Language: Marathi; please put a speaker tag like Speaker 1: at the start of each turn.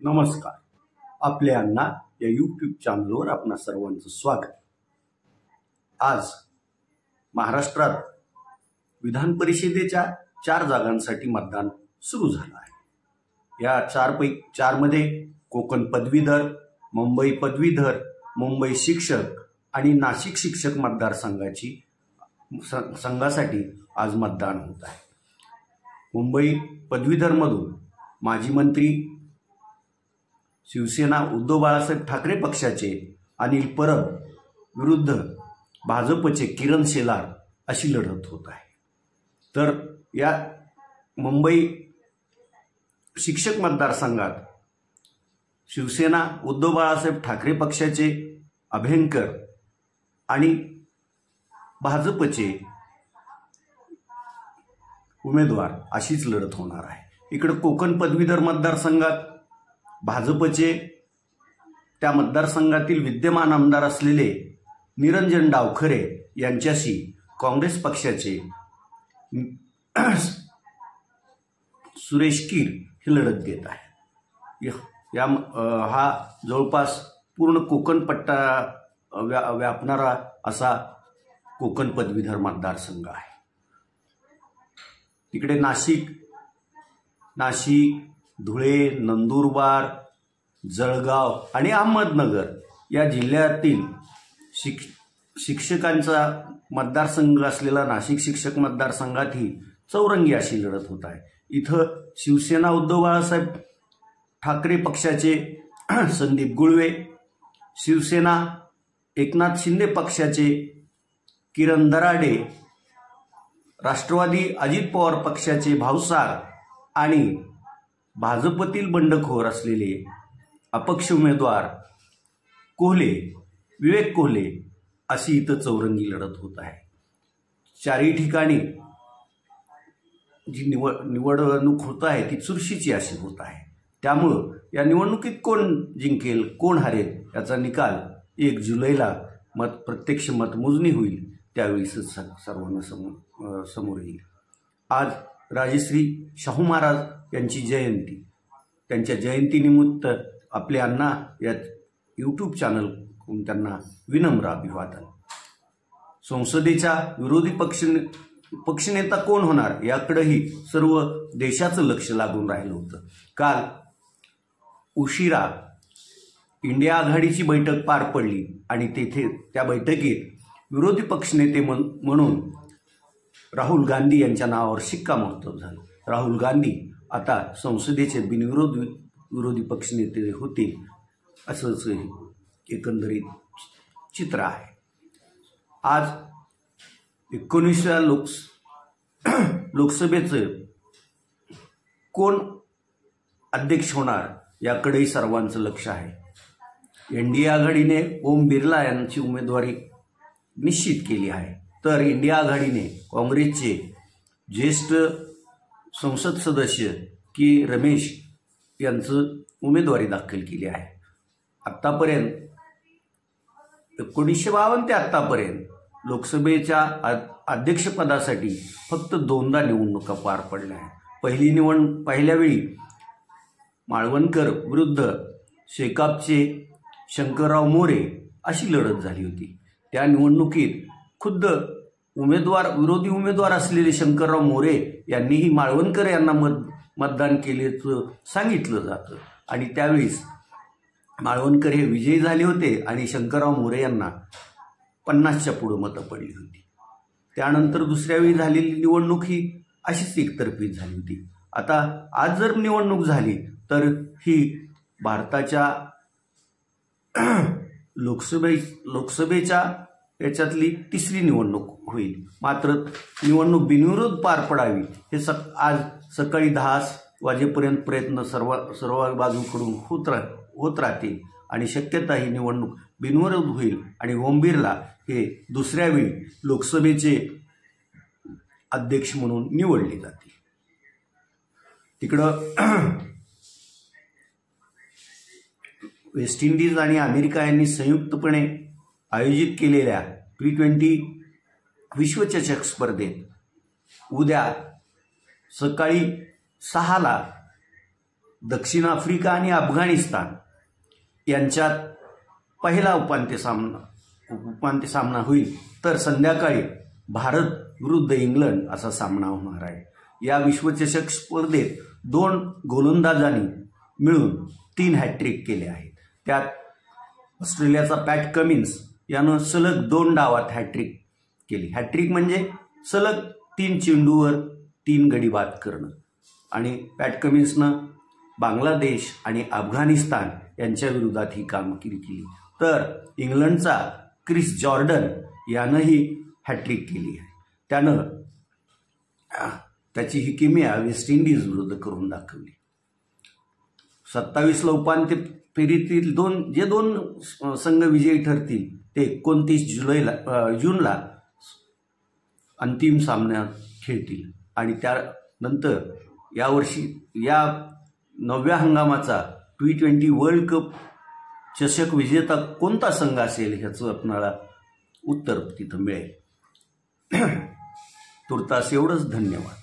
Speaker 1: नमस्कार. आपल्या अण्णा या यूट्यूब चॅनलवर आपणा सर्वांचं स्वागत. आज महाराष्ट्रात विधान परिषदेच्या 4 जागांसाठी मतदान सुरू झालं आहे. या 4 मध्ये कोकण पदवीधर, मुंबई पदवीधर, मुंबई शिक्षक आणि नाशिक शिक्षक संघासाठी आज मतदान होत आहे. मुंबई पदवीधरमधून माजी मंत्री शिवसेना उद्धव बाळासाहेब ठाकरे पक्षाचे अनिल परब विरुद्ध भाजपचे किरण शेलार अशी लढत होत आहे. तर या मुंबई शिक्षक मतदारसंघात शिवसेना उद्धव बाळासाहेब ठाकरे पक्षाचे अभ्यंकर आणि भाजपचे उमेदवार अशीच लढत होणार आहे. इकडे कोकण पदवीधर मतदारसंघात भाजपचे त्या मतदारसंघातील विद्यमान आमदार असलेले निरंजन डावखरे यांच्याशी काँग्रेस पक्षाचे सुरेश कीर ही लढत देत आहे. हा जवळपास पूर्ण कोकण पट्टा व्यापणारा असा कोकण पदवीधर मतदारसंघ आहे. तिकडे नाशिक, धुळे, नंदुरबार, जळगाव आणि अहमदनगर या जिल्ह्यातील शिक्षकांचा मतदारसंघ असलेला नाशिक शिक्षक मतदारसंघातही चौरंगी अशी लढत होत आहे. इथं शिवसेना उद्धव बाळासाहेब ठाकरे पक्षाचे संदीप गुळवे, शिवसेना एकनाथ शिंदे पक्षाचे किरण दराडे, राष्ट्रवादी अजित पवार पक्षाचे भाऊसार आणि भाजपतील बंडखोर असलेले अपक्ष उमेदवार विवेक कोहले अशी इथं चौरंगी लढत होत आहे. चारही ठिकाणी जी निवडणूक होत आहे ती चुरशीची अशी होत आहे. त्यामुळं या निवडणुकीत कोण जिंकेल, कोण हरेल याचा निकाल 1 जुलैला प्रत्यक्ष मतमोजणी होईल त्यावेळी सर्वांना समोर येईल. आज राजश्री शाहू महाराज यांची जयंती, त्यांच्या जयंतीनिमित्त आपले अण्णा या यूट्यूब चॅनल त्यांना विनम्र अभिवादन. संसदेचा विरोधी पक्षनेता कोण होणार याकडेही सर्व देशाचं लक्ष लागून राहिलं होतं. काल उशिरा इंडिया आघाडीची बैठक पार पडली आणि तेथे त्या बैठकीत विरोधी पक्षनेते म्हणून राहुल गांधी यांच्या नावावर शिक्कामोर्तब झालं. राहुल गांधी आता संसदेचे विरोधी पक्षनेते होतील असंच एकंदरीत चित्र आहे. आज 19व्या लोकसभेचं कोण अध्यक्ष होणार याकडेही सर्वांचं लक्ष आहे. एनडीए आघाडीने ओम बिर्ला यांची उमेदवारी निश्चित केली आहे, तर इंडिया आघाडीने काँग्रेसचे ज्येष्ठ संसद सदस्य की रमेश यांचं उमेदवारी दाखल केली आहे. आत्तापर्यंत 1952 ते आत्तापर्यंत लोकसभेच्या अध्यक्षपदासाठी फक्त 2दा निवडणुका पार पडल्या आहेत. पहिल्या वेळी माळवणकर विरुद्ध शेकापचे शंकरराव मोरे अशी लढत झाली होती. त्या निवडणुकीत खुद्द विरोधी उमेदवार असलेले शंकरराव मोरे यांनीही माळवणकर यांना मतदान केल्याचं सांगितलं जातं आणि त्यावेळेस माळवणकर हे विजयी झाले होते आणि शंकरराव मोरे यांना 50च्या पुढं मतं पडली होती. त्यानंतर दुसऱ्या वेळी झालेली निवडणूक ही अशीच एकतर्फी झाली होती. आता आज जर निवडणूक झाली तर ही भारताच्या लोकसभेच्या याच्यातली 3री निवडणूक होईल. मात्र निवडणूक बिनविरोध पार पडावी हे आज सकाळी 10 वाजेपर्यंत प्रयत्न सर्व बाजूकडून होत राहतील आणि शक्यता ही निवडणूक बिनविरोध होईल आणि ओम बिर्ला हे दुसऱ्या वेळी लोकसभेचे अध्यक्ष म्हणून निवडले जातील. तिकडं वेस्ट इंडिज आणि अमेरिका यांनी संयुक्तपणे आयोजित केलेल्या T20 विश्वचषक स्पर्धेत उद्या सकाळी 6ला दक्षिण आफ्रिका आणि अफगाणिस्तान यांच्यात पहिला उपांत्य सामना होईल, तर संध्याकाळी भारत विरुद्ध इंग्लंड असा सामना होणार आहे. या विश्वचषक स्पर्धेत 2 गोलंदाजांनी मिळून 3 हॅट्रिक केले आहेत. त्यात ऑस्ट्रेलियाचा पॅट कमिन्स यानं सलग 2 डावात हॅट्रिक केली. हॅट्रिक म्हणजे सलग 3 चेंडूवर 3 गडी बाद करणं. आणि पॅट कमिन्सनं बांगलादेश आणि अफगाणिस्तान यांच्या विरोधात ही कामगिरी केली. तर इंग्लंडचा क्रिस जॉर्डन यानंही हॅट्रिक केली आहे. त्यानं त्याची ही किमया वेस्ट इंडिज विरुद्ध करून दाखवली. 27ला उपांत्य फेरीतील जे दोन संघ विजयी ठरतील ते 29 जूनला अंतिम सामन्यात खेळतील. आणि त्यानंतर यावर्षी या 9व्या हंगामाचा T20 वर्ल्ड कप चषक विजेता कोणता संघ असेल ह्याचं आपणाला उत्तर तिथं मिळेल. तुर्तास एवढंच. धन्यवाद.